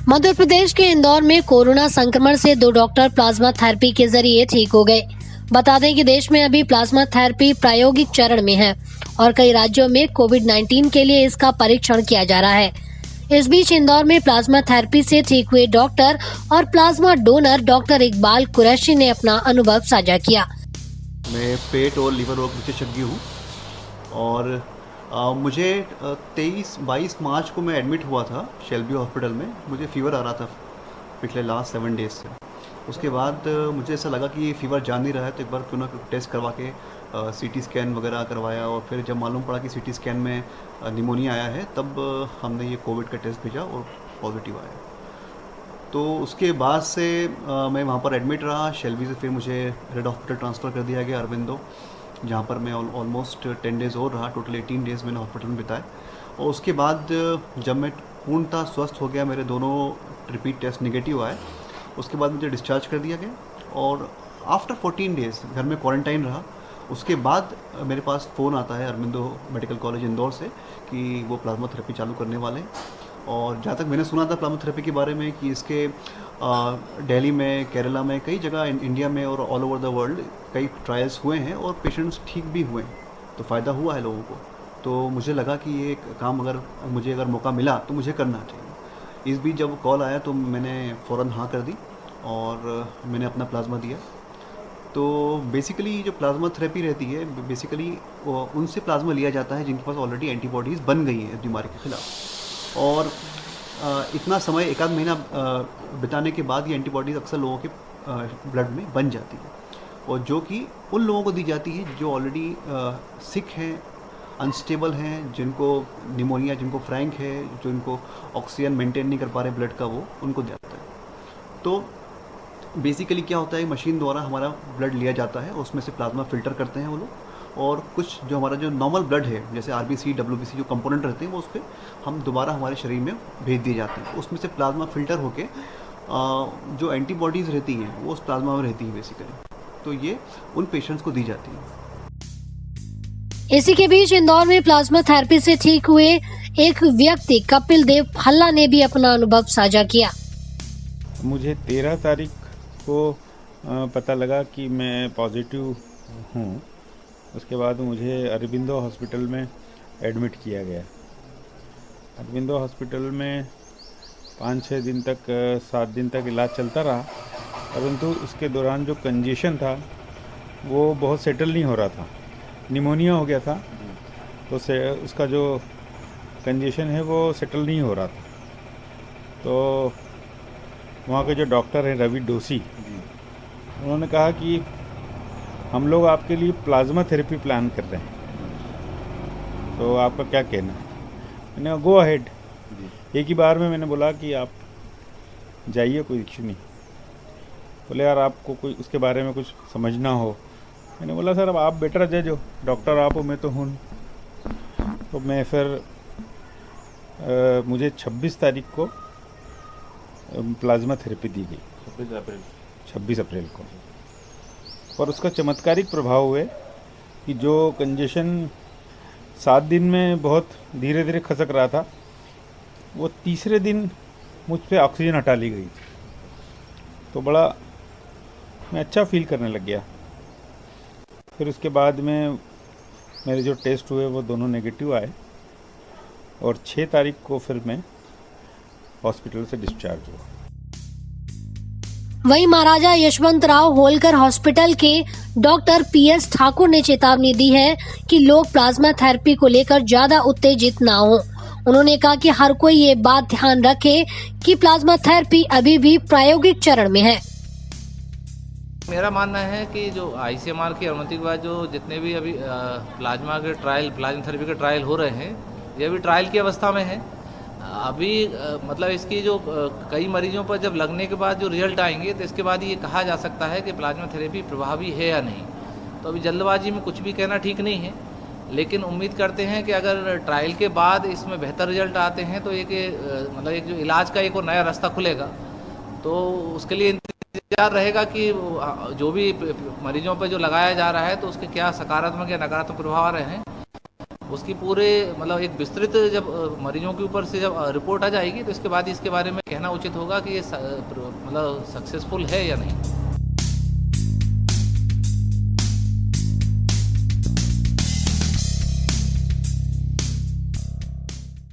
मध्य प्रदेश के इंदौर में कोरोना संक्रमण से 2 डॉक्टर प्लाज्मा थेरेपी के जरिए ठीक हो गए। बता दें कि देश में अभी प्लाज्मा थेरेपी प्रायोगिक चरण में है और कई राज्यों में कोविड-19 के लिए इसका परीक्षण किया जा रहा है। इस बीच इंदौर में प्लाज्मा थेरेपी से ठीक हुए डॉक्टर और plasma donor doctor Iqbal Qureshi ने अपना अनुभव साझा किया। मैं पेट और लीवर रोग विशेषज्ञ हूँ और मुझे 22 मार्च को मैं एडमिट हुआ था शेल्बी हॉस्पिटल में। मुझे फ़ीवर आ रहा था पिछले लास्ट 7 डेज़ से। उसके बाद मुझे ऐसा लगा कि ये फ़ीवर जा नहीं रहा है तो एक बार क्यों ना टेस्ट करवा के सीटी स्कैन वगैरह करवाया और फिर जब मालूम पड़ा कि सीटी स्कैन में निमोनिया आया है तब हमने ये कोविड का टेस्ट भेजा और पॉजिटिव आया। तो उसके बाद से मैं वहाँ पर एडमिट रहा। शेल्बी से फिर मुझे रेड हॉस्पिटल ट्रांसफ़र कर दिया गया अरविंदो, जहाँ पर मैं ऑलमोस्ट 10 डेज़ और रहा। टोटल 18 डेज़ मैंने हॉस्पिटल में बिताए और उसके बाद जब मैं पूर्णतः स्वस्थ हो गया, मेरे दोनों रिपीट टेस्ट नेगेटिव आए, उसके बाद मुझे डिस्चार्ज कर दिया गया और आफ्टर 14 डेज़ घर में क्वारंटाइन रहा। उसके बाद मेरे पास फ़ोन आता है अरविंदो मेडिकल कॉलेज इंदौर से कि वो प्लाज्मा थेरेपी चालू करने वाले हैं। और जहाँ तक मैंने सुना था प्लाज्मा थेरेपी के बारे में कि इसके दिल्ली में, केरला में, कई जगह इंडिया में और ऑल ओवर द वर्ल्ड कई ट्रायल्स हुए हैं और पेशेंट्स ठीक भी हुए हैं, तो फ़ायदा हुआ है लोगों को। तो मुझे लगा कि ये काम अगर मौका मिला तो मुझे करना चाहिए। इस बीच जब कॉल आया तो मैंने फ़ौरन हाँ कर दी और मैंने अपना प्लाज्मा दिया। तो बेसिकली जो प्लाज्मा थेरेपी रहती है, बेसिकली उनसे प्लाज्मा लिया जाता है जिनके पास ऑलरेडी एंटीबॉडीज़ बन गई हैं इस बीमारी के ख़िलाफ़। और इतना समय, 1 आध महीना बिताने के बाद ये एंटीबॉडीज़ अक्सर लोगों के ब्लड में बन जाती है और जो कि उन लोगों को दी जाती है जो ऑलरेडी सिक हैं, अनस्टेबल हैं, जिनको निमोनिया, जिनको फ्रैंक है, जो इनको ऑक्सीजन मेंटेन नहीं कर पा रहे ब्लड का, वो उनको दिया जाता है। तो बेसिकली क्या होता है, मशीन द्वारा हमारा ब्लड लिया जाता है, उसमें से प्लाज्मा फ़िल्टर करते हैं वो लोग और कुछ जो हमारा जो नॉर्मल ब्लड है जैसे आरबीसी, डब्ल्यूबीसी जो कंपोनेंट रहते हैं वो उस पर हम दोबारा हमारे शरीर में भेज दिए जाते हैं। उसमें से प्लाज्मा फ़िल्टर होके जो एंटीबॉडीज़ रहती हैं वो उस प्लाज्मा में रहती हैं बेसिकली, तो ये उन पेशेंट्स को दी जाती है। इसी के बीच इंदौर में प्लाज्मा थेरेपी से ठीक हुए एक व्यक्ति कपिल देव फल्ला ने भी अपना अनुभव साझा किया। मुझे 13 तारीख को पता लगा कि मैं पॉजिटिव हूँ। उसके बाद मुझे अरविंदो हॉस्पिटल में एडमिट किया गया। अरविंदो हॉस्पिटल में 5-6 दिन तक, 7 दिन तक इलाज चलता रहा, परंतु इसके दौरान जो कंजेशन था वो बहुत सेटल नहीं हो रहा था। निमोनिया हो गया था तो उसका जो कंजेशन है वो सेटल नहीं हो रहा था। तो वहाँ के जो डॉक्टर हैं रवि डोसी, उन्होंने कहा कि हम लोग आपके लिए प्लाज्मा थेरेपी प्लान कर रहे हैं, तो आपका क्या कहना है? मैंने गो अहेड। एक ही बार में मैंने बोला कि आप जाइए, कोई इश्यू नहीं। बोले यार आपको कोई उसके बारे में कुछ समझना हो। मैंने बोला सर अब आप बेटर जज हो, डॉक्टर आप हो, मैं तो हूँ। तो मैं फिर मुझे 26 तारीख को प्लाज्मा थेरेपी दी गई, 26 अप्रैल को। और उसका चमत्कारिक प्रभाव हुए कि जो कंजेशन 7 दिन में बहुत धीरे धीरे खसक रहा था, वो तीसरे दिन मुझ पे ऑक्सीजन हटा ली गई। तो बड़ा मैं अच्छा फील करने लग गया। फिर उसके बाद में मेरे जो टेस्ट हुए वो दोनों नेगेटिव आए और 6 तारीख को फिर मैं हॉस्पिटल से डिस्चार्ज हुआ। वहीं महाराजा यशवंतराव होलकर हॉस्पिटल के डॉक्टर पीएस ठाकुर ने चेतावनी दी है कि लोग प्लाज्मा थेरेपी को लेकर ज्यादा उत्तेजित ना हो। उन्होंने कहा कि हर कोई ये बात ध्यान रखे कि प्लाज्मा थेरेपी अभी भी प्रायोगिक चरण में है। मेरा मानना है कि जो आईसीएमआर की अनुमति के बाद जो जितने भी अभी प्लाज्मा थेरेपी के ट्रायल हो रहे हैं, ये अभी ट्रायल की अवस्था में है। अभी मतलब इसकी जो कई मरीजों पर जब लगने के बाद जो रिजल्ट आएंगे तो इसके बाद ये कहा जा सकता है कि प्लाज्मा थेरेपी प्रभावी है या नहीं। तो अभी जल्दबाजी में कुछ भी कहना ठीक नहीं है, लेकिन उम्मीद करते हैं कि अगर ट्रायल के बाद इसमें बेहतर रिजल्ट आते हैं तो एक जो इलाज का एक और नया रास्ता खुलेगा। तो उसके लिए इंतजार रहेगा कि जो भी मरीजों पर जो लगाया जा रहा है तो उसके क्या सकारात्मक या नकारात्मक प्रभाव आ रहे हैं। उसकी पूरे मतलब एक विस्तृत जब मरीजों के ऊपर से जब रिपोर्ट आ जाएगी तो इसके बाद इसके बारे में कहना उचित होगा कि ये मतलब सक्सेसफुल है या नहीं।